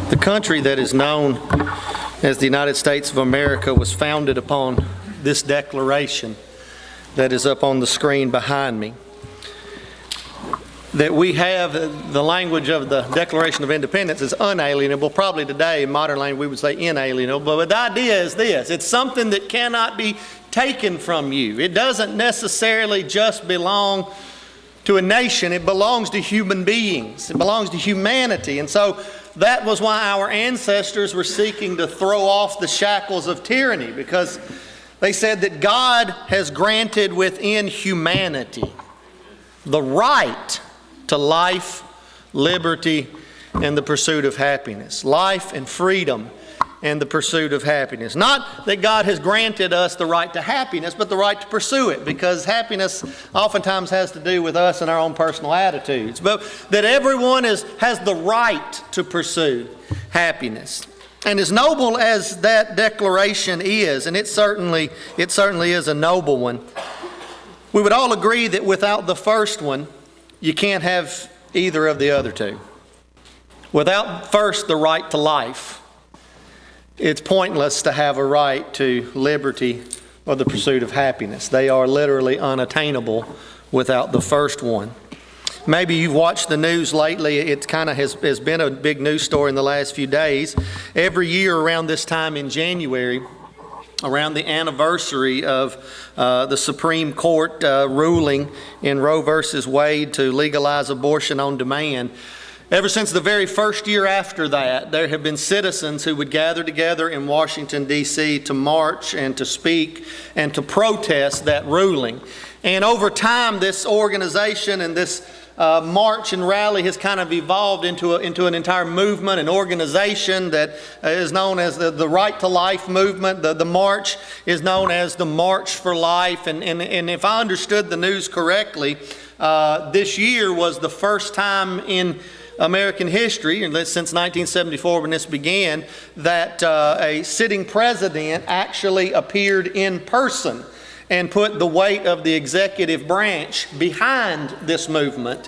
The country that is known as the United States of America was founded upon this declaration that is up on the screen behind me. That we have, the language of the Declaration of Independence is unalienable. Probably today, in modern language, we would say inalienable. But the idea is this: it's something that cannot be taken from you. It doesn't necessarily just belong to a nation. It belongs to human beings. It belongs to humanity. And so that was why our ancestors were seeking to throw off the shackles of tyranny, because they said that God has granted within humanity the right to life, liberty, and the pursuit of happiness. Life and freedom and the pursuit of happiness. Not that God has granted us the right to happiness, but the right to pursue it, because happiness oftentimes has to do with us and our own personal attitudes. But that everyone has the right to pursue happiness. And as noble as that declaration is, and it certainly is a noble one, we would all agree that without the first one, you can't have either of the other two. Without first the right to life, it's pointless to have a right to liberty or the pursuit of happiness. They are literally unattainable without the first one. Maybe you've watched the news lately. It kind of has been a big news story in the last few days. Every year around this time in January, around the anniversary of the Supreme Court ruling in Roe versus Wade to legalize abortion on demand, ever since the very first year after that, there have been citizens who would gather together in Washington, D.C. to march and to speak and to protest that ruling. And over time, this organization and this march and rally has kind of evolved into an entire movement, an organization that is known as the Right to Life movement. The march is known as the March for Life. And if I understood the news correctly, this year was the first time in American history, since 1974 when this began, that a sitting president actually appeared in person and put the weight of the executive branch behind this movement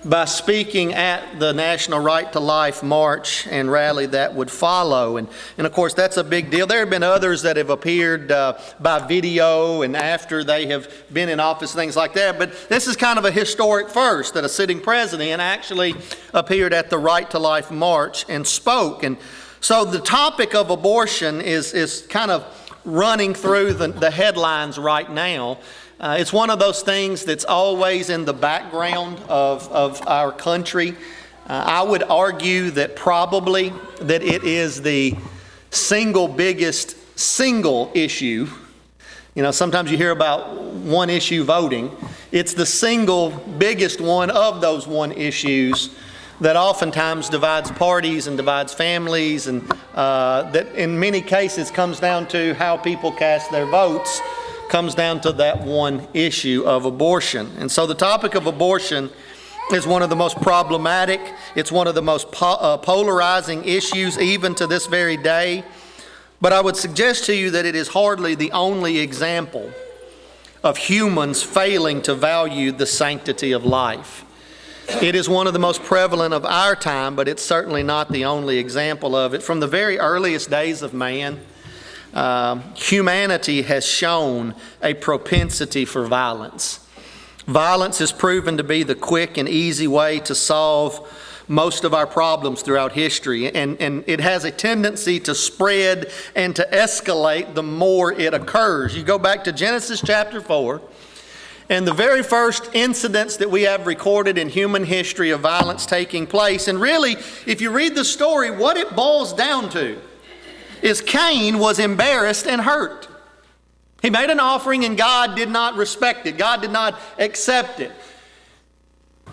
by speaking at the National Right to Life march and rally that would follow. And of course, that's a big deal. There have been others that have appeared by video and after they have been in office, things like that. But this is kind of a historic first, that a sitting president actually appeared at the Right to Life march and spoke. And so the topic of abortion is kind of running through the headlines right now. It's one of those things that's always in the background of our country. I would argue that probably that it is the biggest single issue. You know, sometimes you hear about one issue voting. It's the single biggest one of those one issues that oftentimes divides parties and divides families, and that in many cases comes down to how people cast their votes, comes down to that one issue of abortion. And so the topic of abortion is one of the most problematic. It's one of the most polarizing issues even to this very day. But I would suggest to you that it is hardly the only example of humans failing to value the sanctity of life. It is one of the most prevalent of our time, but it's certainly not the only example of it. From the very earliest days of man, humanity has shown a propensity for violence. Violence has proven to be the quick and easy way to solve most of our problems throughout history, and it has a tendency to spread and to escalate the more it occurs. You go back to Genesis chapter 4, and the very first incidents that we have recorded in human history of violence taking place, and really, if you read the story, what it boils down to is Cain was embarrassed and hurt. He made an offering and God did not respect it. God did not accept it.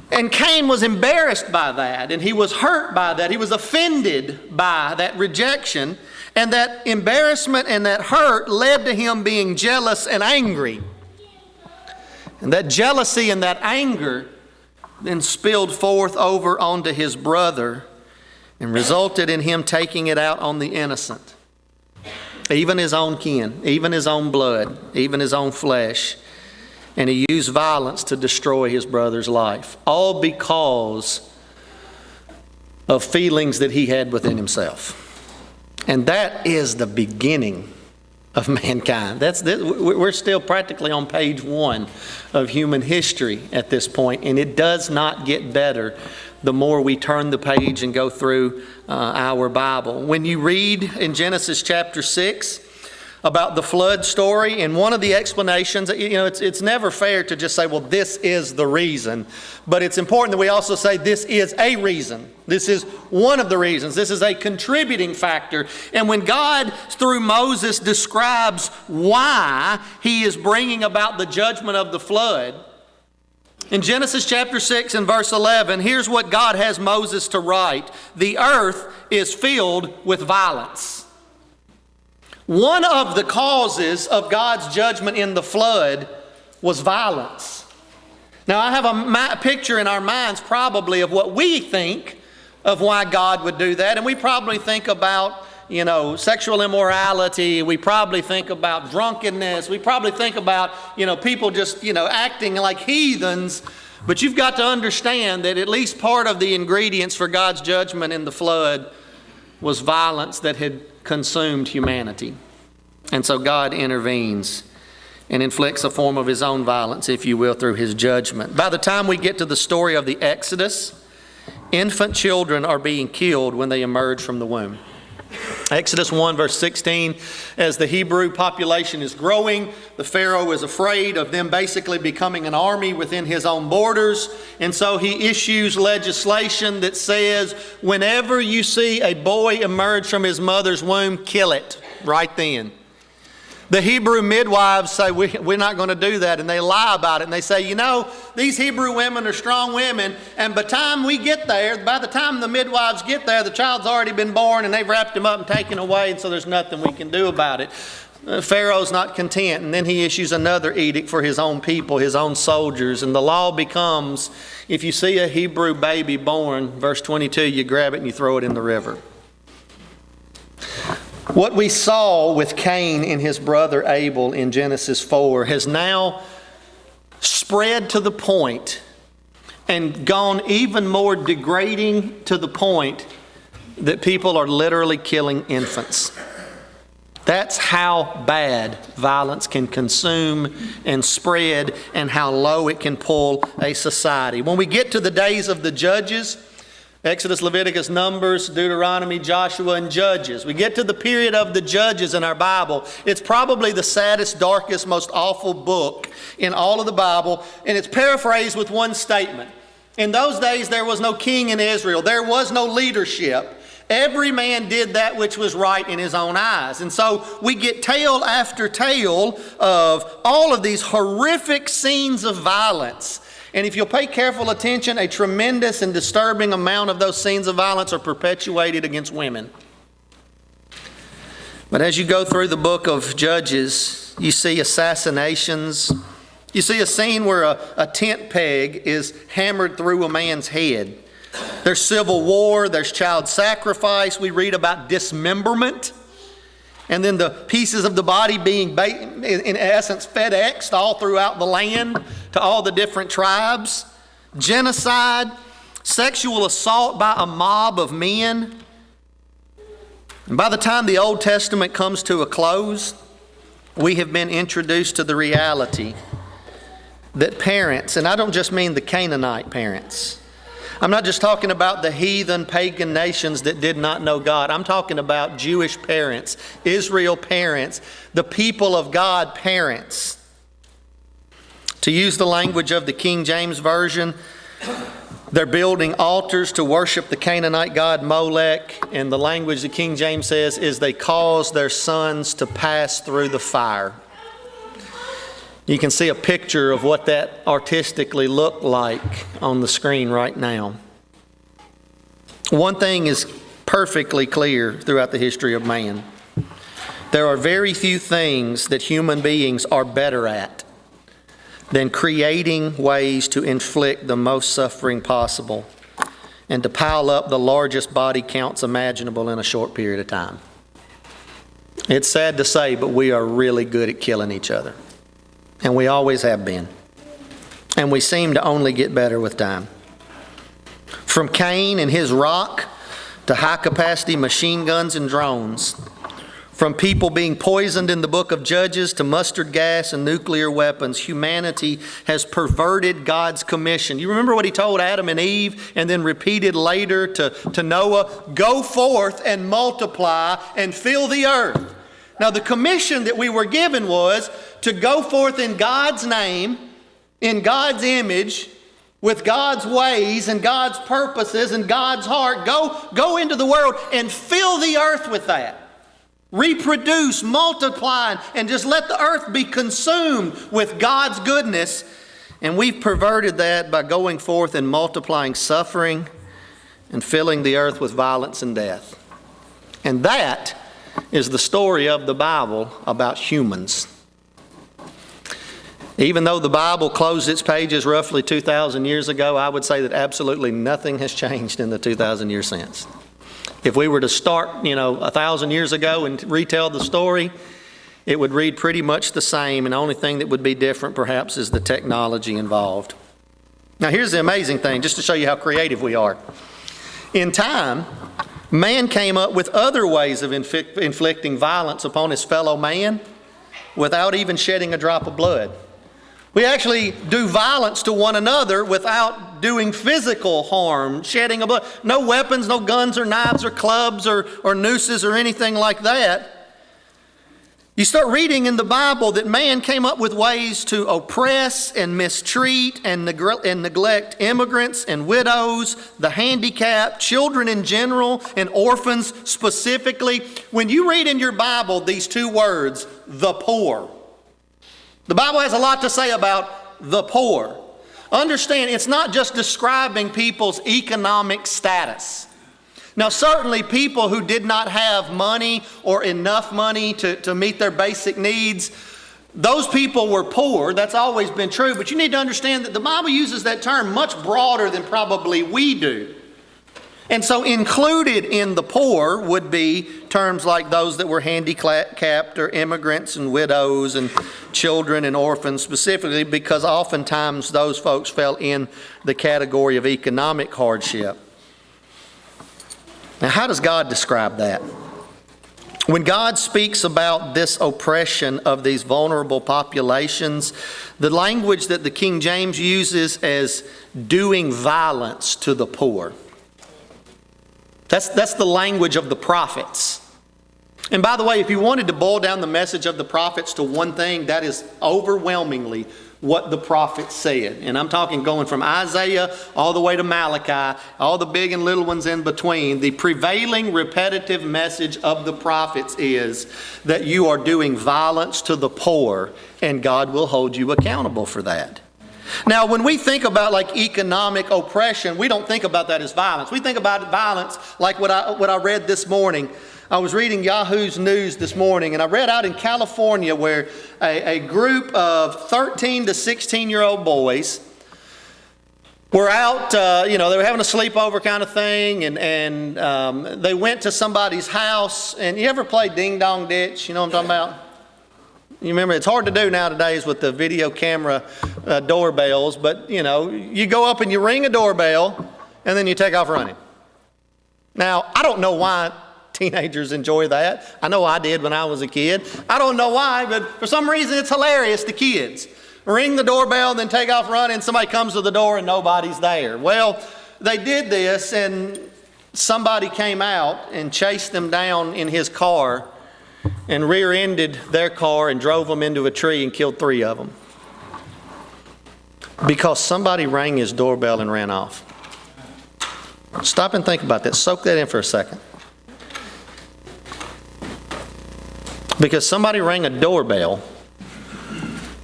And Cain was embarrassed by that, and he was hurt by that. He was offended by that rejection, and that embarrassment and that hurt led to him being jealous and angry. And that jealousy and that anger then spilled forth over onto his brother and resulted in him taking it out on the innocent. Even his own kin, even his own blood, even his own flesh. And he used violence to destroy his brother's life. All because of feelings that he had within himself. And that is the beginning of mankind. We're still practically on page 1 of human history at this point, and it does not get better the more we turn the page and go through our Bible. When you read in Genesis chapter 6 about the flood story, and one of the explanations, it's never fair to just say, well, this is the reason. But it's important that we also say this is a reason. This is one of the reasons. This is a contributing factor. And when God, through Moses, describes why he is bringing about the judgment of the flood, in Genesis chapter 6 and verse 11, here's what God has Moses to write. The earth is filled with violence. One of the causes of God's judgment in the flood was violence. Now, I have a picture in our minds probably of what we think of why God would do that. And we probably think about, sexual immorality. We probably think about drunkenness. We probably think about, people just, acting like heathens. But you've got to understand that at least part of the ingredients for God's judgment in the flood was violence that had consumed humanity. And so God intervenes and inflicts a form of his own violence, if you will, through his judgment. By the time we get to the story of the Exodus, infant children are being killed when they emerge from the womb. Exodus 1 verse 16, as the Hebrew population is growing, the Pharaoh is afraid of them basically becoming an army within his own borders. And so he issues legislation that says, whenever you see a boy emerge from his mother's womb, kill it right then. The Hebrew midwives say, we're not going to do that, and they lie about it. And they say, these Hebrew women are strong women, and by the time the midwives get there, the child's already been born, and they've wrapped him up and taken away, and so there's nothing we can do about it. Pharaoh's not content, and then he issues another edict for his own people, his own soldiers, and the law becomes, if you see a Hebrew baby born, verse 22, you grab it and you throw it in the river. What we saw with Cain and his brother Abel in Genesis 4 has now spread to the point and gone even more degrading to the point that people are literally killing infants. That's how bad violence can consume and spread and how low it can pull a society. When we get to the days of the judges, Exodus, Leviticus, Numbers, Deuteronomy, Joshua, and Judges. We get to the period of the Judges in our Bible. It's probably the saddest, darkest, most awful book in all of the Bible, and it's paraphrased with one statement. In those days, there was no king in Israel. There was no leadership. Every man did that which was right in his own eyes. And so we get tale after tale of all of these horrific scenes of violence. And if you'll pay careful attention, a tremendous and disturbing amount of those scenes of violence are perpetuated against women. But as you go through the book of Judges, you see assassinations. You see a scene where a tent peg is hammered through a man's head. There's civil war, there's child sacrifice. We read about dismemberment. And then the pieces of the body being, in essence, FedExed all throughout the land to all the different tribes. Genocide, sexual assault by a mob of men. And by the time the Old Testament comes to a close, we have been introduced to the reality that parents, and I don't just mean the Canaanite parents, I'm not just talking about the heathen pagan nations that did not know God. I'm talking about Jewish parents, Israel parents, the people of God parents. To use the language of the King James Version, they're building altars to worship the Canaanite god Molech. And the language the King James says is they cause their sons to pass through the fire. You can see a picture of what that artistically looked like on the screen right now. One thing is perfectly clear throughout the history of man. There are very few things that human beings are better at than creating ways to inflict the most suffering possible and to pile up the largest body counts imaginable in a short period of time. It's sad to say, but we are really good at killing each other. And we always have been. And we seem to only get better with time. From Cain and his rock to high-capacity machine guns and drones. From people being poisoned in the book of Judges to mustard gas and nuclear weapons, humanity has perverted God's commission. You remember what he told Adam and Eve and then repeated later to Noah? Go forth and multiply and fill the earth. Now the commission that we were given was to go forth in God's name, in God's image, with God's ways and God's purposes and God's heart. Go into the world and fill the earth with that. Reproduce, multiply, and just let the earth be consumed with God's goodness. And we've perverted that by going forth and multiplying suffering and filling the earth with violence and death. And that is the story of the Bible about humans. Even though the Bible closed its pages roughly 2,000 years ago, I would say that absolutely nothing has changed in the 2,000 years since. If we were to start, 1,000 years ago and retell the story, it would read pretty much the same, and the only thing that would be different perhaps is the technology involved. Now here's the amazing thing, just to show you how creative we are. In time, man came up with other ways of inflicting violence upon his fellow man without even shedding a drop of blood. We actually do violence to one another without doing physical harm, shedding of blood. No weapons, no guns or knives or clubs or nooses or anything like that. You start reading in the Bible that man came up with ways to oppress and mistreat and neglect immigrants and widows, the handicapped, children in general, and orphans specifically. When you read in your Bible these two words, the poor, the Bible has a lot to say about the poor. Understand, it's not just describing people's economic status. Now, certainly people who did not have money or enough money to meet their basic needs, those people were poor. That's always been true. But you need to understand that the Bible uses that term much broader than probably we do. And so included in the poor would be terms like those that were handicapped or immigrants and widows and children and orphans specifically, because oftentimes those folks fell in the category of economic hardship. Now, how does God describe that? When God speaks about this oppression of these vulnerable populations, the language that the King James uses as doing violence to the poor. That's the language of the prophets. And by the way, if you wanted to boil down the message of the prophets to one thing, that is overwhelmingly what the prophets said. And I'm talking going from Isaiah all the way to Malachi, all the big and little ones in between. The prevailing repetitive message of the prophets is that you are doing violence to the poor, and God will hold you accountable for that. Now, when we think about like economic oppression, we don't think about that as violence. We think about violence like what I read this morning. I was reading Yahoo's news this morning, and I read out in California where a group of 13 to 16-year-old boys were out, they were having a sleepover kind of thing, and they went to somebody's house. And you ever play Ding Dong Ditch? You know what I'm talking about? You remember, it's hard to do nowadays with the video camera doorbells, but, you go up and you ring a doorbell, and then you take off running. Now, I don't know why teenagers enjoy that. I know I did when I was a kid. I don't know why, but for some reason it's hilarious to kids. Ring the doorbell, then take off running, somebody comes to the door and nobody's there. Well, they did this, and somebody came out and chased them down in his car and rear-ended their car and drove them into a tree and killed 3 of them. Because somebody rang his doorbell and ran off. Stop and think about that. Soak that in for a second. Because somebody rang a doorbell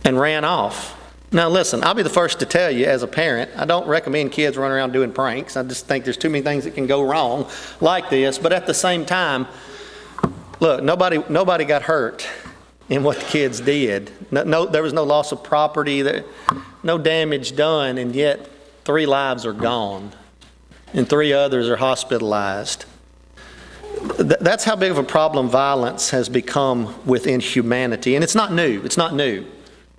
and ran off. Now listen, I'll be the first to tell you as a parent, I don't recommend kids run around doing pranks. I just think there's too many things that can go wrong like this. But at the same time, look, nobody got hurt in what the kids did. No, there was no loss of property, no damage done, and yet 3 lives are gone and 3 others are hospitalized. That's how big of a problem violence has become within humanity. And it's not new. It's not new.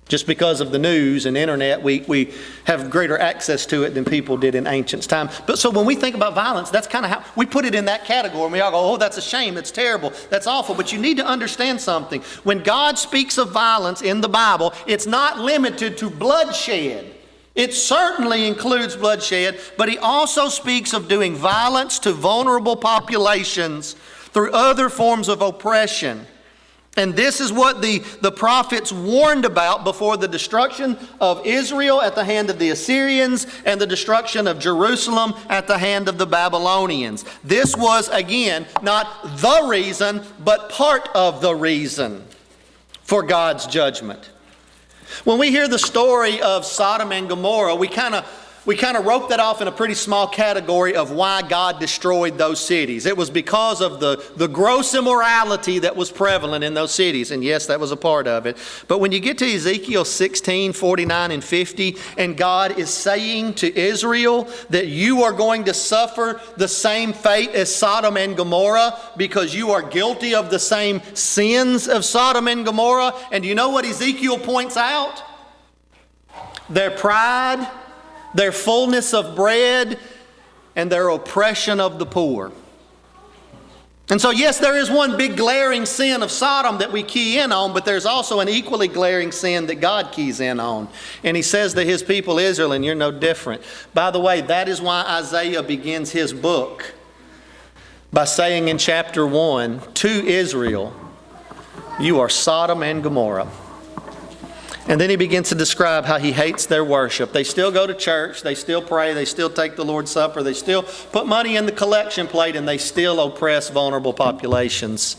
Just because of the news and internet, we have greater access to it than people did in ancient time. But so when we think about violence, that's kind of how we put it in that category. And we all go, oh, that's a shame, that's terrible, that's awful. But you need to understand something. When God speaks of violence in the Bible, it's not limited to bloodshed. It certainly includes bloodshed, but he also speaks of doing violence to vulnerable populations through other forms of oppression. And this is what the prophets warned about before the destruction of Israel at the hand of the Assyrians and the destruction of Jerusalem at the hand of the Babylonians. This was, again, not the reason, but part of the reason for God's judgment. When we hear the story of Sodom and Gomorrah, we kind of wrote that off in a pretty small category of why God destroyed those cities. It was because of the gross immorality that was prevalent in those cities. And yes, that was a part of it. But when you get to Ezekiel 16, 49 and 50, and God is saying to Israel that you are going to suffer the same fate as Sodom and Gomorrah because you are guilty of the same sins of Sodom and Gomorrah. And you know what Ezekiel points out? Their pride, their fullness of bread, and their oppression of the poor. And so yes, there is one big glaring sin of Sodom that we key in on, but there's also an equally glaring sin that God keys in on. And he says to his people Israel, and you're no different. By the way, that is why Isaiah begins his book by saying in chapter 1 to Israel, you are Sodom and Gomorrah. And then he begins to describe how he hates their worship. They still go to church, they still pray, they still take the Lord's Supper, they still put money in the collection plate, and they still oppress vulnerable populations.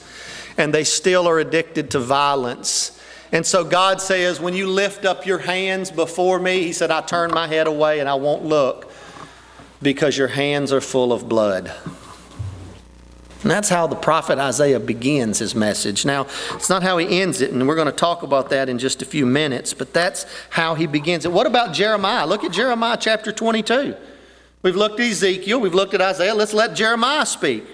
And they still are addicted to violence. And so God says, when you lift up your hands before me, he said, I turn my head away and I won't look because your hands are full of blood. And that's how the prophet Isaiah begins his message. Now, it's not how he ends it, and we're going to talk about that in just a few minutes, but that's how he begins it. What about Jeremiah? Look at Jeremiah chapter 22. We've looked at Ezekiel, we've looked at Isaiah. Let's let Jeremiah speak.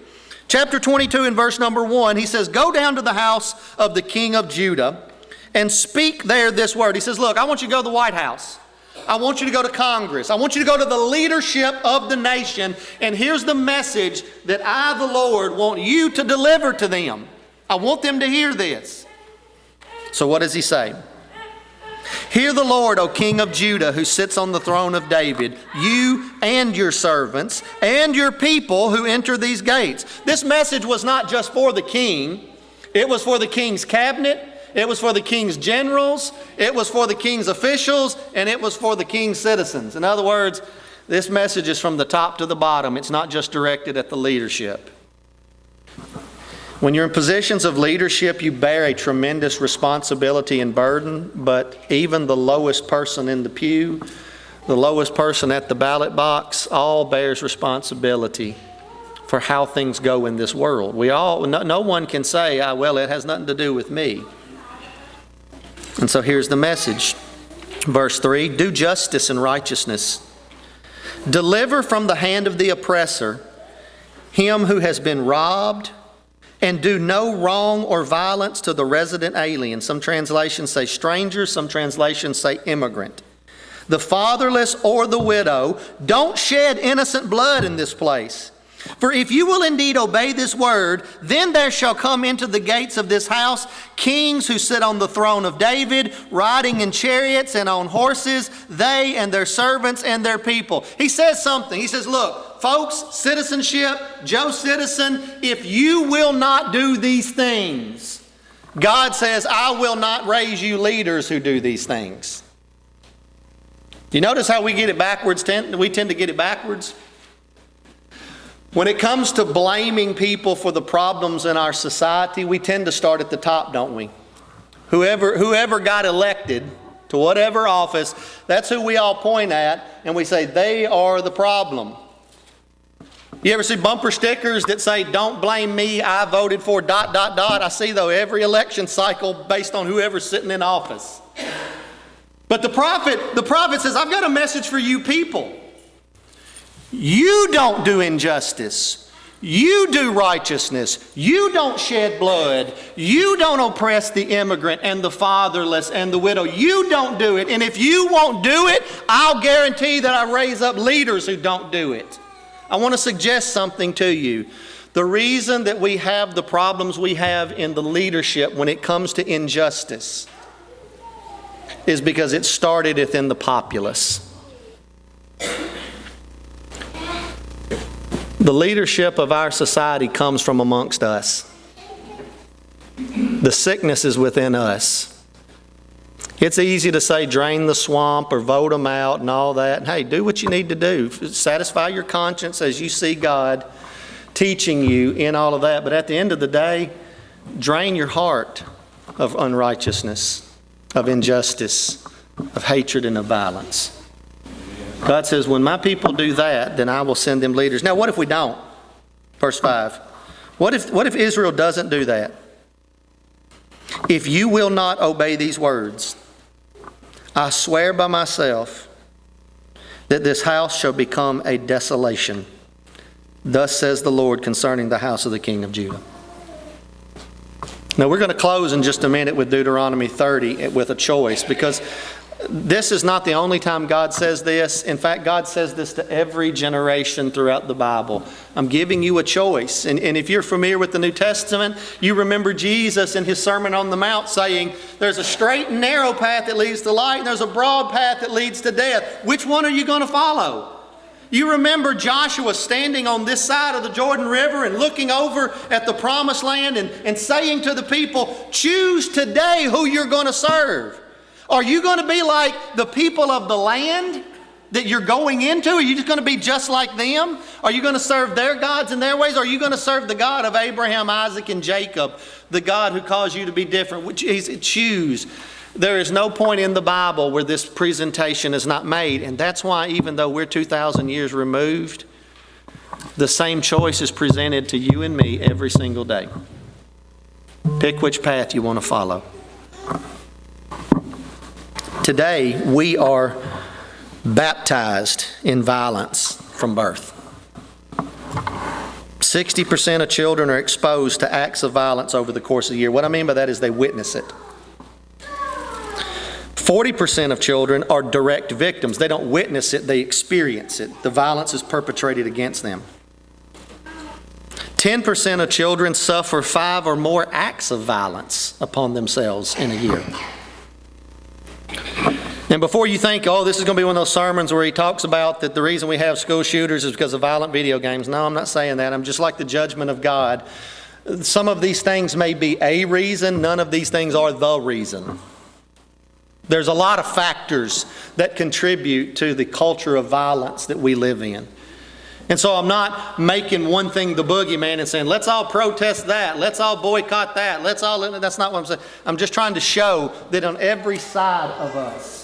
Chapter 22 and verse number 1, he says, go down to the house of the king of Judah and speak there this word. He says, look, I want you to go to the White House. I want you to go to Congress. I want you to go to the leadership of the nation. And here's the message that I, the Lord, want you to deliver to them. I want them to hear this. So what does he say? Hear the Lord, O King of Judah, who sits on the throne of David, you and your servants and your people who enter these gates. This message was not just for the king. It was for the king's cabinet. It was for the king's generals, it was for the king's officials, and it was for the king's citizens. In other words, this message is from the top to the bottom. It's not just directed at the leadership. When you're in positions of leadership, you bear a tremendous responsibility and burden, but even the lowest person in the pew, the lowest person at the ballot box, all bears responsibility for how things go in this world. No one can say, well, it has nothing to do with me. And so here's the message. Verse 3, do justice and righteousness. Deliver from the hand of the oppressor him who has been robbed, and do no wrong or violence to the resident alien. Some translations say stranger, some translations say immigrant. The fatherless or the widow. Don't shed innocent blood in this place. For if you will indeed obey this word, then there shall come into the gates of this house kings who sit on the throne of David, riding in chariots and on horses, they and their servants and their people. He says something. He says, look, folks, citizenship, Joe citizen, if you will not do these things, God says, I will not raise you leaders who do these things. You notice how we get it backwards? We tend to get it backwards. When it comes to blaming people for the problems in our society, we tend to start at the top, don't we? Whoever got elected to whatever office, that's who we all point at, and we say, they are the problem. You ever see bumper stickers that say, don't blame me, I voted for ... I see, though, every election cycle based on whoever's sitting in office. But the prophet says, I've got a message for you people. You don't do injustice. You do righteousness. You don't shed blood. You don't oppress the immigrant and the fatherless and the widow. You don't do it. And if you won't do it, I'll guarantee that I raise up leaders who don't do it. I want to suggest something to you. The reason that we have the problems we have in the leadership when it comes to injustice is because it started within the populace. The leadership of our society comes from amongst us. The sickness is within us. It's easy to say drain the swamp or vote them out and all that. And hey, do what you need to do. Satisfy your conscience as you see God teaching you in all of that. But at the end of the day, drain your heart of unrighteousness, of injustice, of hatred, and of violence. God says, when my people do that, then I will send them leaders. Now, what if we don't? Verse 5. What if Israel doesn't do that? If you will not obey these words, I swear by myself that this house shall become a desolation. Thus says the Lord concerning the house of the king of Judah. Now, we're going to close in just a minute with Deuteronomy 30 with a choice, because this is not the only time God says this. In fact, God says this to every generation throughout the Bible. I'm giving you a choice. And if you're familiar with the New Testament, you remember Jesus in his Sermon on the Mount saying, there's a straight and narrow path that leads to light, and there's a broad path that leads to death. Which one are you going to follow? You remember Joshua standing on this side of the Jordan River and looking over at the promised land and saying to the people, choose today who you're going to serve. Are you going to be like the people of the land that you're going into? Are you just going to be just like them? Are you going to serve their gods and their ways? Or are you going to serve the God of Abraham, Isaac, and Jacob, the God who caused you to be different? Choose. There is no point in the Bible where this presentation is not made. And that's why, even though we're 2,000 years removed, the same choice is presented to you and me every single day. Pick which path you want to follow. Today, we are baptized in violence from birth. 60% of children are exposed to acts of violence over the course of the year. What I mean by that is they witness it. 40% of children are direct victims. They don't witness it, they experience it. The violence is perpetrated against them. 10% of children suffer 5 or more acts of violence upon themselves in a year. And before you think, oh, this is going to be one of those sermons where he talks about that the reason we have school shooters is because of violent video games. No, I'm not saying that. I'm just like the judgment of God. Some of these things may be a reason. None of these things are the reason. There's a lot of factors that contribute to the culture of violence that we live in. And so I'm not making one thing the boogeyman and saying, let's all protest that. Let's all boycott that. That's not what I'm saying. I'm just trying to show that on every side of us.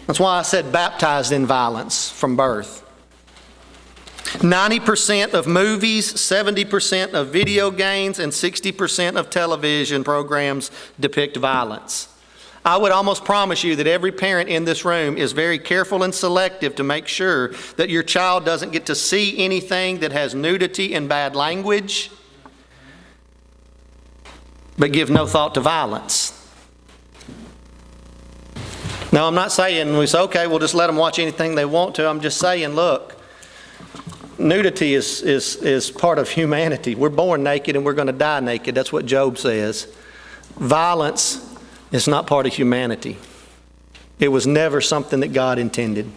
That's why I said baptized in violence from birth. 90% of movies, 70% of video games, and 60% of television programs depict violence. I would almost promise you that every parent in this room is very careful and selective to make sure that your child doesn't get to see anything that has nudity and bad language, but give no thought to violence. Now, I'm not saying we say, okay, we'll just let them watch anything they want to. I'm just saying, look, nudity is part of humanity. We're born naked and we're going to die naked. That's what Job says. Violence is not part of humanity. It was never something that God intended.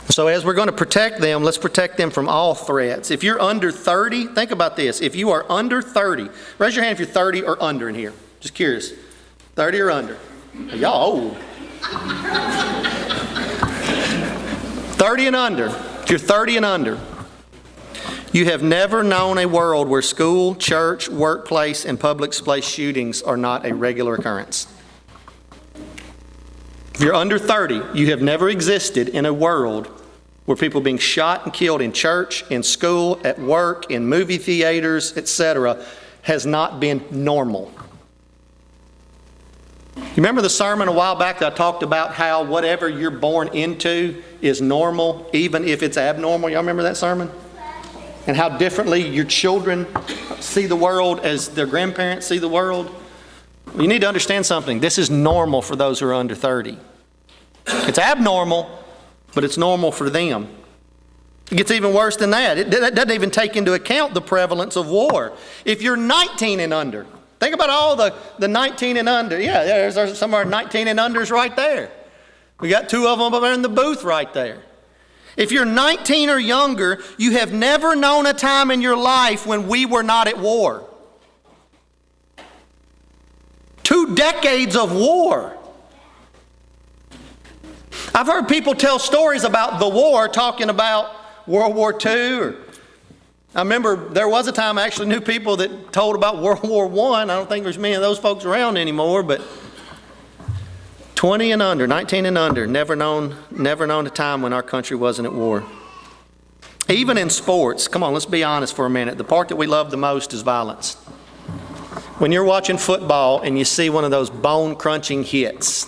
So as we're going to protect them, let's protect them from all threats. If you're under 30, think about this. If you are under 30, raise your hand if you're 30 or under in here. Just curious. 30 or under. Y'all old. 30 and under. If you're 30 and under, you have never known a world where school, church, workplace, and public place shootings are not a regular occurrence. If you're under 30, you have never existed in a world where people are being shot and killed in church, in school, at work, in movie theaters, etc., has not been normal. You remember the sermon a while back that I talked about how whatever you're born into is normal, even if it's abnormal? Y'all remember that sermon? and how differently your children see the world as their grandparents see the world. You need to understand something. This is normal for those who are under 30. It's abnormal, but it's normal for them. It gets even worse than that. That doesn't even take into account the prevalence of war. If you're 19 and under, think about all the 19 and under. Yeah, there's some of our 19 and unders right there. We got 2 of them over in the booth right there. If you're 19 or younger, you have never known a time in your life when we were not at war. 2 decades of war. I've heard people tell stories about the war, talking about World War II. I remember there was a time I actually knew people that told about World War I. I don't think there's many of those folks around anymore, but 20 and under, 19 and under, never known a time when our country wasn't at war. Even in sports, come on, let's be honest for a minute. The part that we love the most is violence. When you're watching football and you see one of those bone-crunching hits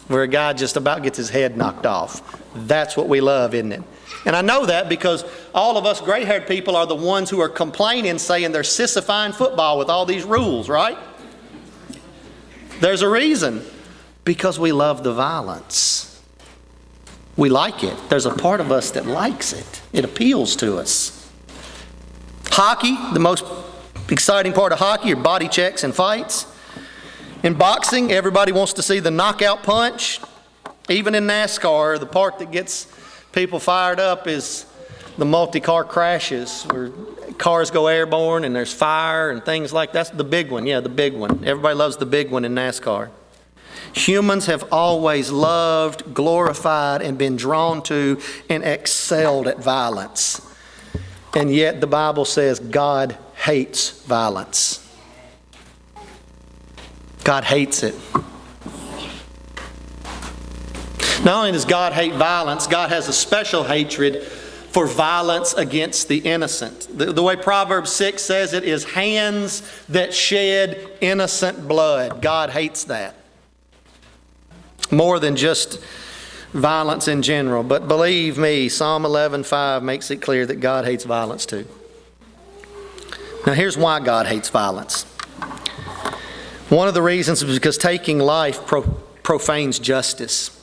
where a guy just about gets his head knocked off, that's what we love, isn't it? And I know that because all of us gray-haired people are the ones who are complaining, saying they're sissifying football with all these rules, right? There's a reason. Because we love the violence. We like it. There's a part of us that likes it. It appeals to us. Hockey, the most exciting part of hockey are body checks and fights. In boxing, everybody wants to see the knockout punch. Even in NASCAR, the part that gets people fired up is the multi-car crashes where cars go airborne and there's fire and things like that. That's the big one. Yeah, the big one. Everybody loves the big one in NASCAR. Humans have always loved, glorified, and been drawn to and excelled at violence. And yet the Bible says God hates violence. God hates it. Not only does God hate violence, God has a special hatred for violence against the innocent. The way Proverbs 6 says it is hands that shed innocent blood. God hates that. More than just violence in general. But believe me, Psalm 11:5 makes it clear that God hates violence too. Now here's why God hates violence. One of the reasons is because taking life profanes justice.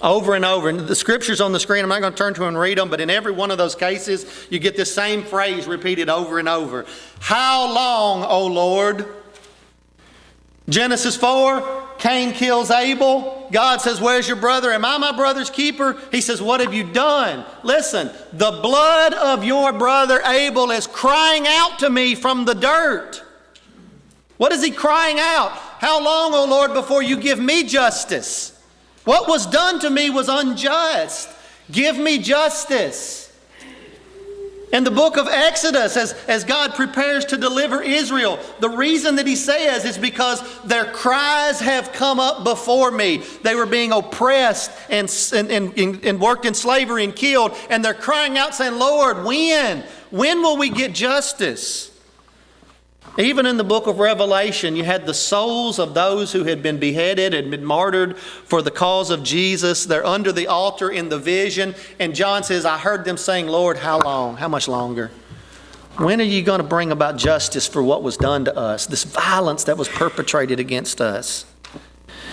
Over and over. And the scriptures on the screen, I'm not going to turn to them and read them, but in every one of those cases, you get this same phrase repeated over and over. How long, O Lord? Genesis 4, Cain kills Abel. God says, where's your brother? Am I my brother's keeper? He says, what have you done? Listen, the blood of your brother Abel is crying out to me from the dirt. What is he crying out? How long, O Lord, before you give me justice? What was done to me was unjust. Give me justice. In the book of Exodus, as God prepares to deliver Israel, the reason that he says is because their cries have come up before me. They were being oppressed and worked in slavery and killed, and they're crying out saying, Lord, when? When will we get justice? Even in the book of Revelation, you had the souls of those who had been beheaded and been martyred for the cause of Jesus. They're under the altar in the vision. And John says, I heard them saying, Lord, how long? How much longer? When are you going to bring about justice for what was done to us? This violence that was perpetrated against us.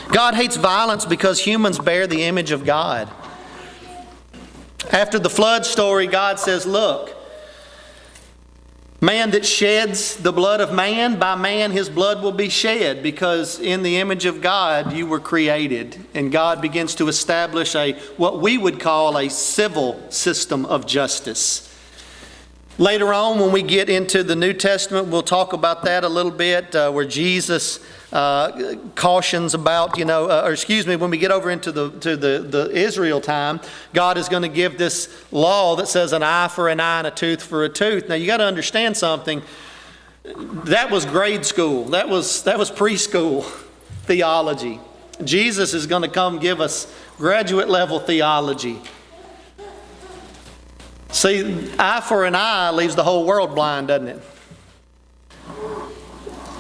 God hates violence because humans bear the image of God. After the flood story, God says, look, man that sheds the blood of man, by man his blood will be shed, because in the image of God you were created. And God begins to establish what we would call a civil system of justice. Later on, when we get into the New Testament, we'll talk about that a little bit, where Jesus cautions about, when we get over into the Israel time, God is going to give this law that says an eye for an eye and a tooth for a tooth. Now you got to understand something. That was grade school. That was preschool theology. Jesus is going to come give us graduate level theology. See, eye for an eye leaves the whole world blind, doesn't it?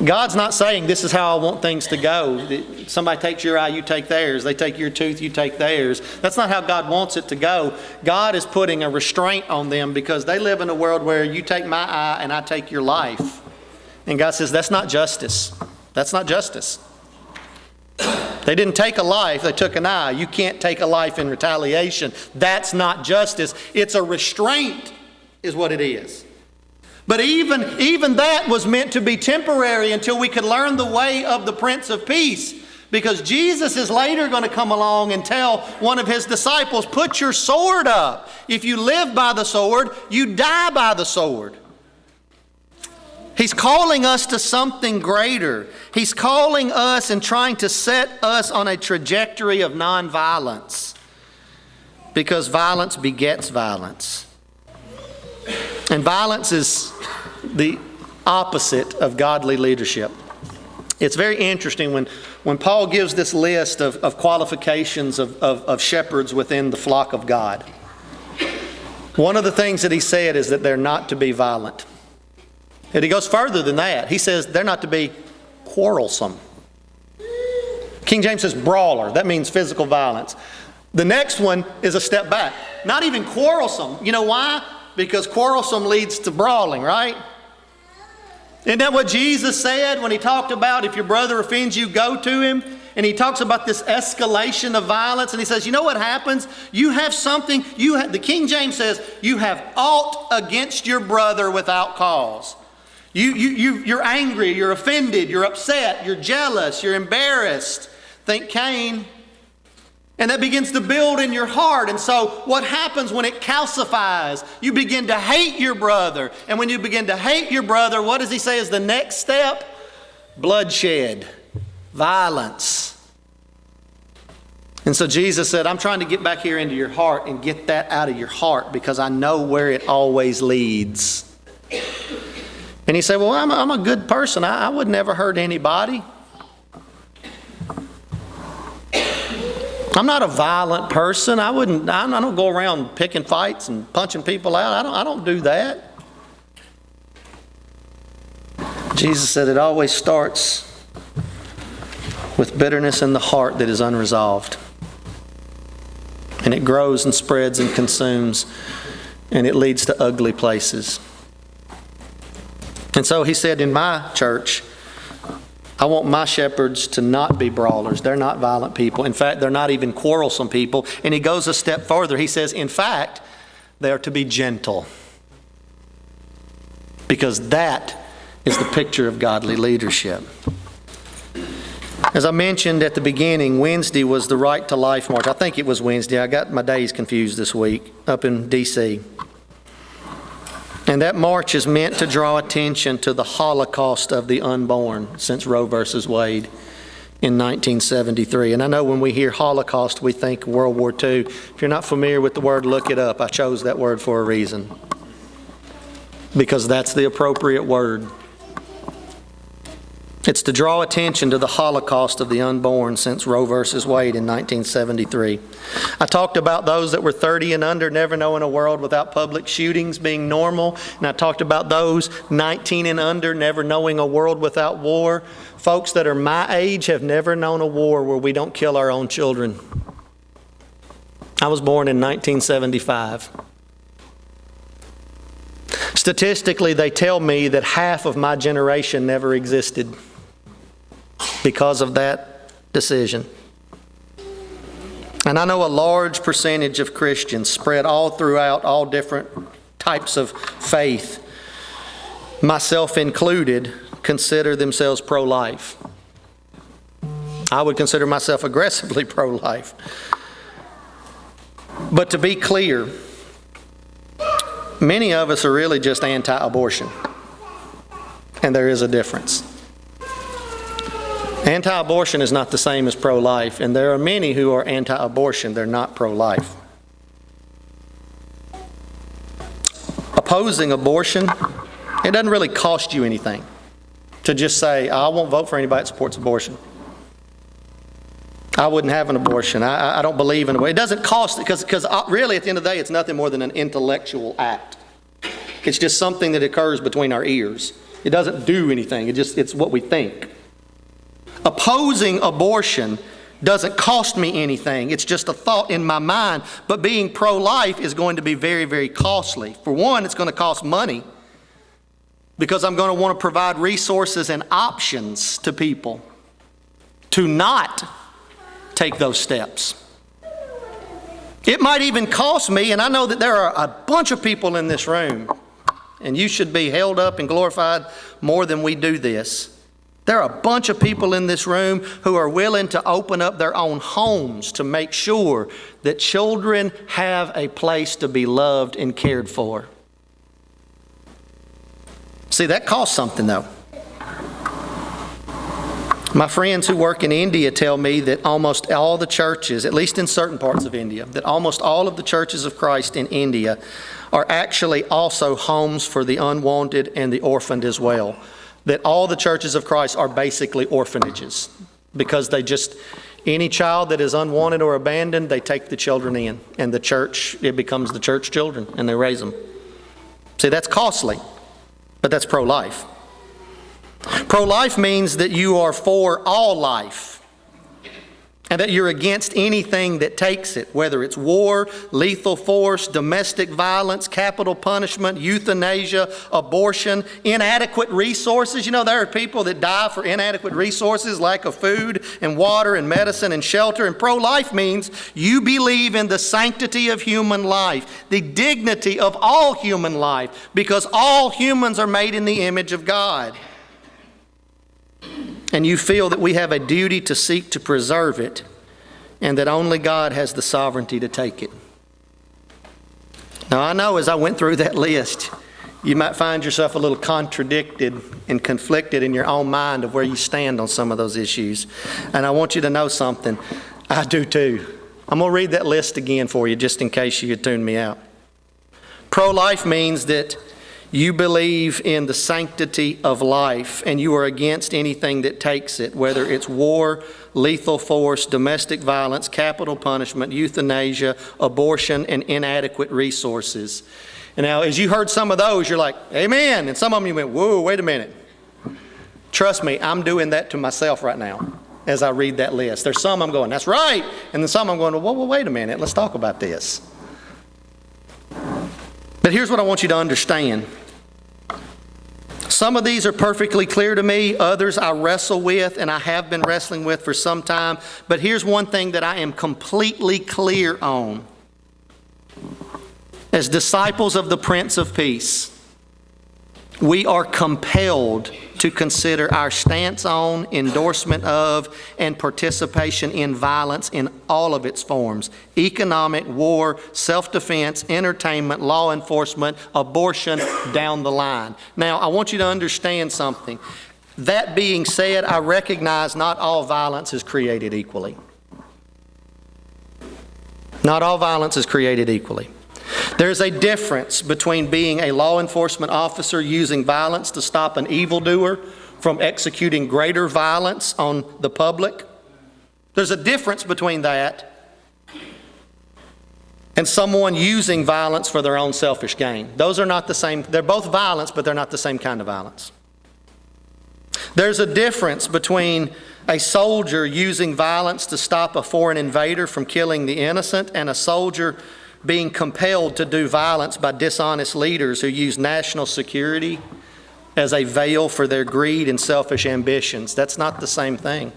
God's not saying this is how I want things to go. Somebody takes your eye, you take theirs. They take your tooth, you take theirs. That's not how God wants it to go. God is putting a restraint on them because they live in a world where you take my eye and I take your life. And God says, that's not justice. That's not justice. They didn't take a life, they took an eye. You can't take a life in retaliation. That's not justice. It's a restraint is what it is. But even that was meant to be temporary until we could learn the way of the Prince of Peace. Because Jesus is later going to come along and tell one of his disciples, put your sword up. If you live by the sword, you die by the sword. He's calling us to something greater. He's calling us and trying to set us on a trajectory of nonviolence. Because violence begets violence. And violence is the opposite of godly leadership. It's very interesting when Paul gives this list of qualifications of shepherds within the flock of God. One of the things that he said is that they're not to be violent. And he goes further than that. He says they're not to be quarrelsome. King James says brawler. That means physical violence. The next one is a step back. Not even quarrelsome. You know why? Because quarrelsome leads to brawling, right? Isn't that what Jesus said when he talked about if your brother offends you, go to him? And he talks about this escalation of violence. And he says, you know what happens? You have something, the King James says, you have aught against your brother without cause. You're angry, you're offended, you're upset, you're jealous, you're embarrassed. Think Cain. And that begins to build in your heart. And so what happens when it calcifies? You begin to hate your brother. And when you begin to hate your brother, what does he say is the next step? Bloodshed, violence. And so Jesus said, I'm trying to get back here into your heart and get that out of your heart because I know where it always leads. And he said, well, I'm a good person. I would never hurt anybody. I'm not a violent person. I don't go around picking fights and punching people out. I don't do that. Jesus said it always starts with bitterness in the heart that is unresolved. And it grows and spreads and consumes, and it leads to ugly places. And so he said, in my church, I want my shepherds to not be brawlers. They're not violent people. In fact, they're not even quarrelsome people. And he goes a step further. He says, in fact, they are to be gentle. Because that is the picture of godly leadership. As I mentioned at the beginning, Wednesday was the Right to Life March. I think it was Wednesday. I got my days confused this week up in D.C. And that march is meant to draw attention to the Holocaust of the unborn since Roe versus Wade in 1973. And I know when we hear Holocaust, we think World War II. If you're not familiar with the word, look it up. I chose that word for a reason. Because that's the appropriate word. It's to draw attention to the Holocaust of the unborn since Roe versus Wade in 1973. I talked about those that were 30 and under never knowing a world without public shootings being normal. And I talked about those 19 and under never knowing a world without war. Folks that are my age have never known a war where we don't kill our own children. I was born in 1975. Statistically, they tell me that half of my generation never existed because of that decision. And I know a large percentage of Christians spread all throughout all different types of faith, myself included, consider themselves pro-life. I would consider myself aggressively pro-life. But to be clear, many of us are really just anti-abortion. And there is a difference. Anti-abortion is not the same as pro-life, and there are many who are anti-abortion. They're not pro-life. Opposing abortion, it doesn't really cost you anything to just say, I won't vote for anybody that supports abortion. I wouldn't have an abortion. I don't believe in it. It doesn't cost, because really at the end of the day, it's nothing more than an intellectual act. It's just something that occurs between our ears. It doesn't do anything. It's what we think. Opposing abortion doesn't cost me anything. It's just a thought in my mind. But being pro-life is going to be very, very costly. For one, it's going to cost money because I'm going to want to provide resources and options to people to not take those steps. It might even cost me, and I know that there are a bunch of people in this room, and you should be held up and glorified more than we do this. There are a bunch of people in this room who are willing to open up their own homes to make sure that children have a place to be loved and cared for. See, that costs something though. My friends who work in India tell me that almost all the churches, at least in certain parts of India, that almost all of the churches of Christ in India are actually also homes for the unwanted and the orphaned as well. That all the churches of Christ are basically orphanages because any child that is unwanted or abandoned, they take the children in, and the church, it becomes the church children, and they raise them. See, that's costly, but that's pro-life. Pro-life means that you are for all life and that you're against anything that takes it, whether it's war, lethal force, domestic violence, capital punishment, euthanasia, abortion, inadequate resources. You know, there are people that die for inadequate resources, lack of food and water and medicine and shelter. And pro-life means you believe in the sanctity of human life, the dignity of all human life, because all humans are made in the image of God. And you feel that we have a duty to seek to preserve it, and that only God has the sovereignty to take it. Now, I know as I went through that list, you might find yourself a little contradicted and conflicted in your own mind of where you stand on some of those issues. And I want you to know something. I do too. I'm going to read that list again for you just in case you had tuned me out. Pro-life means that you believe in the sanctity of life, and you are against anything that takes it, whether it's war, lethal force, domestic violence, capital punishment, euthanasia, abortion, and inadequate resources. And now, as you heard some of those, you're like, amen. And some of them you went, whoa, wait a minute. Trust me, I'm doing that to myself right now as I read that list. There's some I'm going, that's right. And then some I'm going, well, wait a minute. Let's talk about this. But here's what I want you to understand. Some of these are perfectly clear to me. Others I wrestle with, and I have been wrestling with for some time. But here's one thing that I am completely clear on. As disciples of the Prince of Peace, we are compelled to consider our stance on, endorsement of, and participation in violence in all of its forms: economic, war, self-defense, entertainment, law enforcement, abortion, down the line. Now, I want you to understand something. That being said, I recognize not all violence is created equally. Not all violence is created equally. There's a difference between being a law enforcement officer using violence to stop an evildoer from executing greater violence on the public. There's a difference between that and someone using violence for their own selfish gain. Those are not the same. They're both violence, but they're not the same kind of violence. There's a difference between a soldier using violence to stop a foreign invader from killing the innocent and a soldier being compelled to do violence by dishonest leaders who use national security as a veil for their greed and selfish ambitions. That's not the same thing.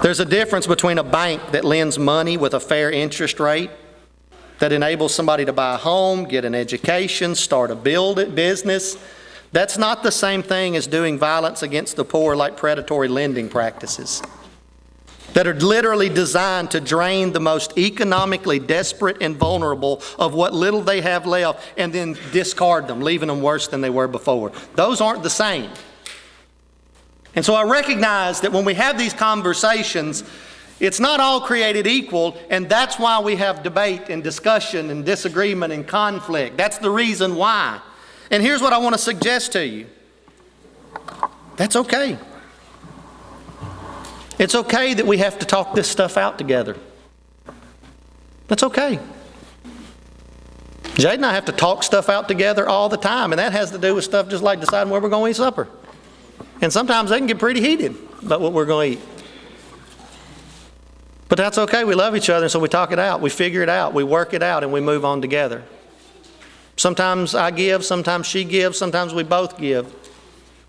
There's a difference between a bank that lends money with a fair interest rate that enables somebody to buy a home, get an education, start a business. That's not the same thing as doing violence against the poor like predatory lending practices that are literally designed to drain the most economically desperate and vulnerable of what little they have left and then discard them, leaving them worse than they were before. Those aren't the same. And so I recognize that when we have these conversations, it's not all created equal, and that's why we have debate and discussion and disagreement and conflict. That's the reason why. And here's what I want to suggest to you. That's okay. It's okay that we have to talk this stuff out together. That's okay. Jade and I have to talk stuff out together all the time, and that has to do with stuff just like deciding where we're going to eat supper. And sometimes they can get pretty heated about what we're going to eat. But that's okay. We love each other, and so we talk it out. We figure it out. We work it out, and we move on together. Sometimes I give, sometimes she gives, sometimes we both give.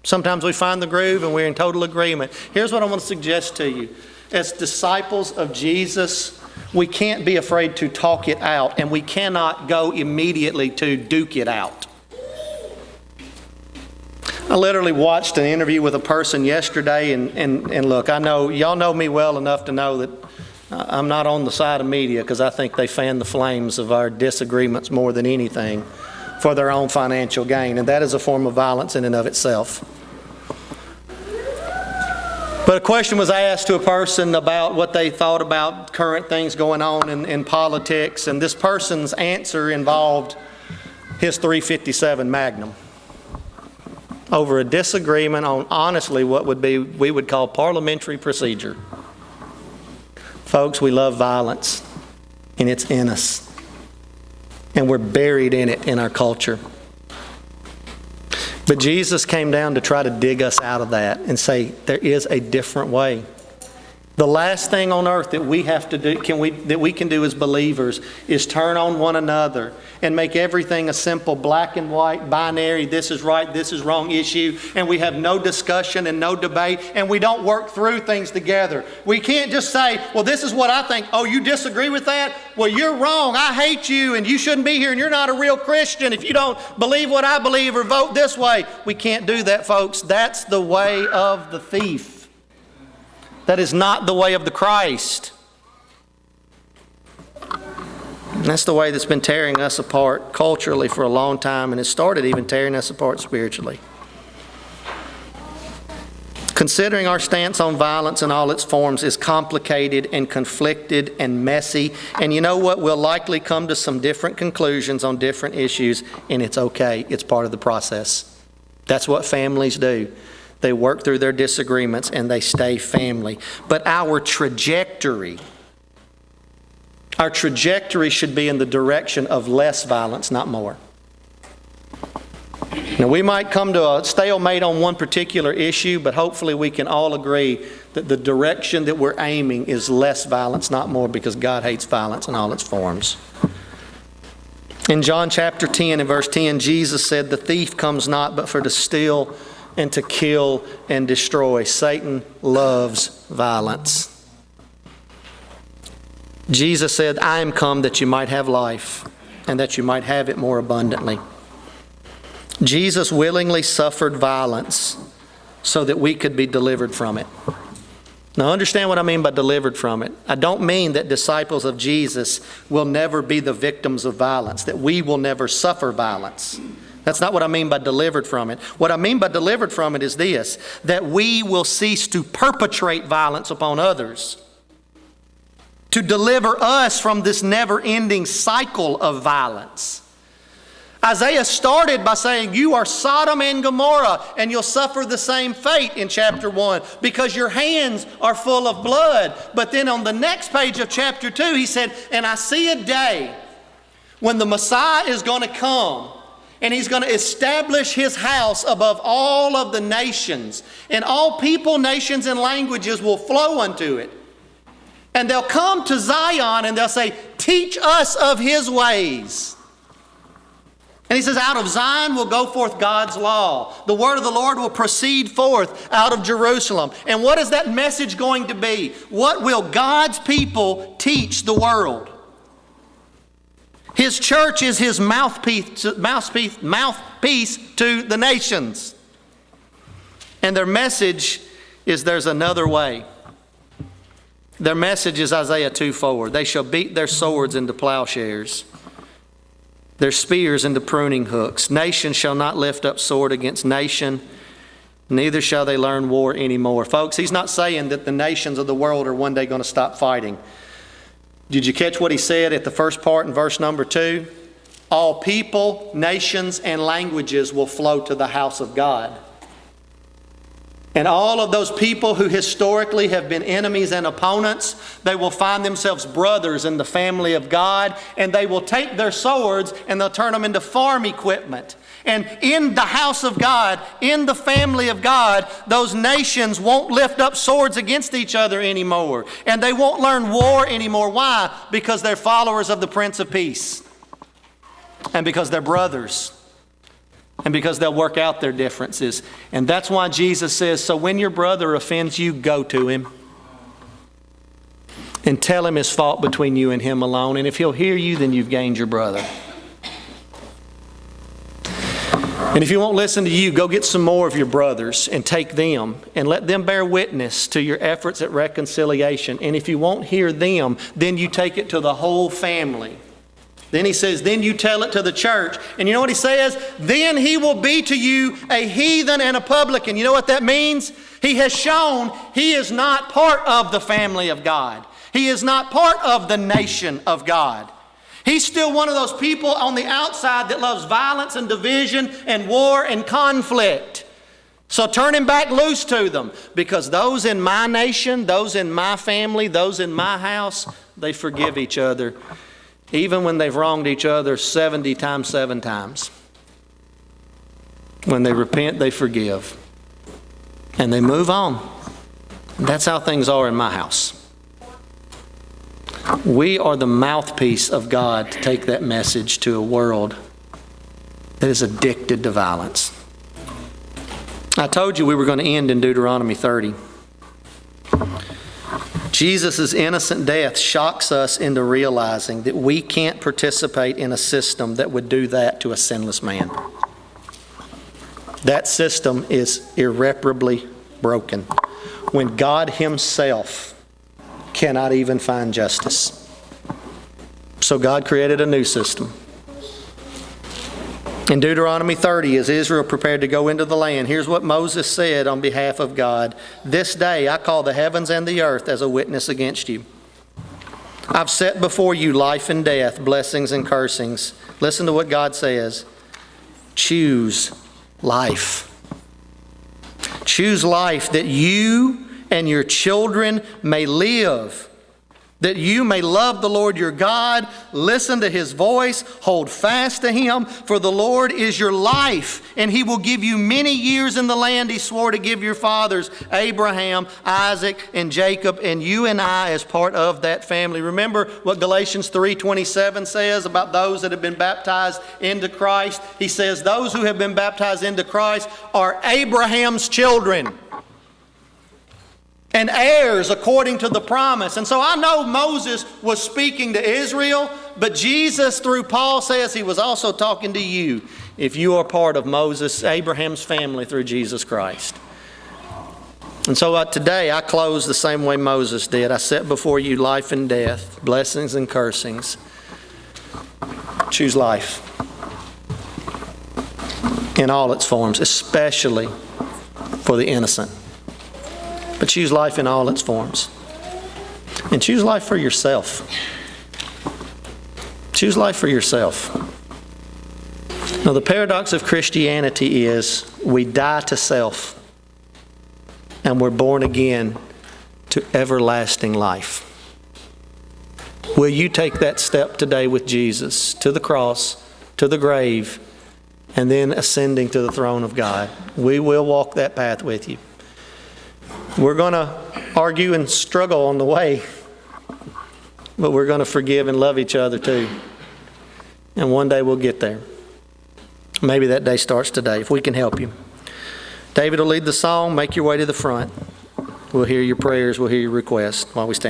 Sometimes we find the groove, and we're in total agreement. Here's what I want to suggest to you. As disciples of Jesus, we can't be afraid to talk it out, and we cannot go immediately to duke it out. I literally watched an interview with a person yesterday, and look, I know, y'all know me well enough to know that I'm not on the side of media because I think they fan the flames of our disagreements more than anything for their own financial gain, and that is a form of violence in and of itself. But a question was asked to a person about what they thought about current things going on in politics, and this person's answer involved his .357 Magnum over a disagreement on, honestly, what we would call parliamentary procedure. Folks, we love violence, and it's in us, and we're buried in it in our culture. But Jesus came down to try to dig us out of that and say there is a different way. The last thing on earth that we have to do, that we can do as believers, is turn on one another and make everything a simple black and white, binary, this is right, this is wrong issue, and we have no discussion and no debate, and we don't work through things together. We can't just say, well, this is what I think. Oh, you disagree with that? Well, you're wrong. I hate you, and you shouldn't be here, and you're not a real Christian if you don't believe what I believe or vote this way. We can't do that, folks. That's the way of the thief. That is not the way of the Christ. And that's the way that's been tearing us apart culturally for a long time, and it started even tearing us apart spiritually. Considering our stance on violence in all its forms is complicated and conflicted and messy, and you know what? We'll likely come to some different conclusions on different issues, and it's okay. It's part of the process. That's what families do. They work through their disagreements and they stay family. But our trajectory should be in the direction of less violence, not more. Now, we might come to a stalemate on one particular issue, but hopefully we can all agree that the direction that we're aiming is less violence, not more, because God hates violence in all its forms. In John chapter 10 and verse 10, Jesus said, "The thief comes not but for to steal and to kill and destroy." Satan loves violence. Jesus said, "I am come that you might have life, and that you might have it more abundantly." Jesus willingly suffered violence so that we could be delivered from it. Now understand what I mean by delivered from it. I don't mean that disciples of Jesus will never be the victims of violence, that we will never suffer violence. That's not what I mean by delivered from it. What I mean by delivered from it is this, that we will cease to perpetrate violence upon others, to deliver us from this never-ending cycle of violence. Isaiah started by saying, you are Sodom and Gomorrah, and you'll suffer the same fate in chapter 1 because your hands are full of blood. But then on the next page of chapter 2, he said, and I see a day when the Messiah is going to come, and he's going to establish his house above all of the nations. And all people, nations, and languages will flow unto it. And they'll come to Zion and they'll say, teach us of his ways. And he says, out of Zion will go forth God's law. The word of the Lord will proceed forth out of Jerusalem. And what is that message going to be? What will God's people teach the world? His church is his mouthpiece to the nations. And their message is there's another way. Their message is Isaiah 2:4. They shall beat their swords into plowshares, their spears into pruning hooks. Nation shall not lift up sword against nation, neither shall they learn war anymore. Folks, he's not saying that the nations of the world are one day going to stop fighting. Did you catch what he said at the first part in verse number 2? All people, nations, and languages will flow to the house of God. And all of those people who historically have been enemies and opponents, they will find themselves brothers in the family of God, and they will take their swords and they'll turn them into farm equipment. And in the house of God, in the family of God, those nations won't lift up swords against each other anymore. And they won't learn war anymore. Why? Because they're followers of the Prince of Peace. And because they're brothers. And because they'll work out their differences. And that's why Jesus says, so when your brother offends you, go to him. And tell him his fault between you and him alone. And if he'll hear you, then you've gained your brother. And if he won't listen to you, go get some more of your brothers and take them and let them bear witness to your efforts at reconciliation. And if you won't hear them, then you take it to the whole family. Then he says, then you tell it to the church. And you know what he says? Then he will be to you a heathen and a publican. You know what that means? He has shown he is not part of the family of God. He is not part of the nation of God. He's still one of those people on the outside that loves violence and division and war and conflict. So turn him back loose to them, because those in my nation, those in my family, those in my house, they forgive each other, even when they've wronged each other 70 times, 7 times. When they repent, they forgive. And they move on. That's how things are in my house. We are the mouthpiece of God to take that message to a world that is addicted to violence. I told you we were going to end in Deuteronomy 30. Jesus' innocent death shocks us into realizing that we can't participate in a system that would do that to a sinless man. That system is irreparably broken. When God Himself cannot even find justice. So God created a new system. In Deuteronomy 30, as Israel prepared to go into the land, here's what Moses said on behalf of God. This day I call the heavens and the earth as a witness against you. I've set before you life and death, blessings and cursings. Listen to what God says. Choose life. Choose life that you and your children may live, that you may love the Lord your God, listen to His voice, hold fast to Him, for the Lord is your life, and He will give you many years in the land He swore to give your fathers, Abraham, Isaac, and Jacob, and you and I as part of that family. Remember what Galatians 3:27 says about those that have been baptized into Christ? He says those who have been baptized into Christ are Abraham's children and heirs according to the promise. And so I know Moses was speaking to Israel, but Jesus through Paul says He was also talking to you if you are part of Moses, Abraham's family through Jesus Christ. And so today I close the same way Moses did. I set before you life and death, blessings and cursings. Choose life in all its forms, especially for the innocent. But choose life in all its forms. And choose life for yourself. Choose life for yourself. Now, the paradox of Christianity is we die to self and we're born again to everlasting life. Will you take that step today with Jesus to the cross, to the grave, and then ascending to the throne of God? We will walk that path with you. We're going to argue and struggle on the way, but we're going to forgive and love each other too. And one day we'll get there. Maybe that day starts today, if we can help you. David will lead the song. Make your way to the front. We'll hear your prayers. We'll hear your requests while we stand.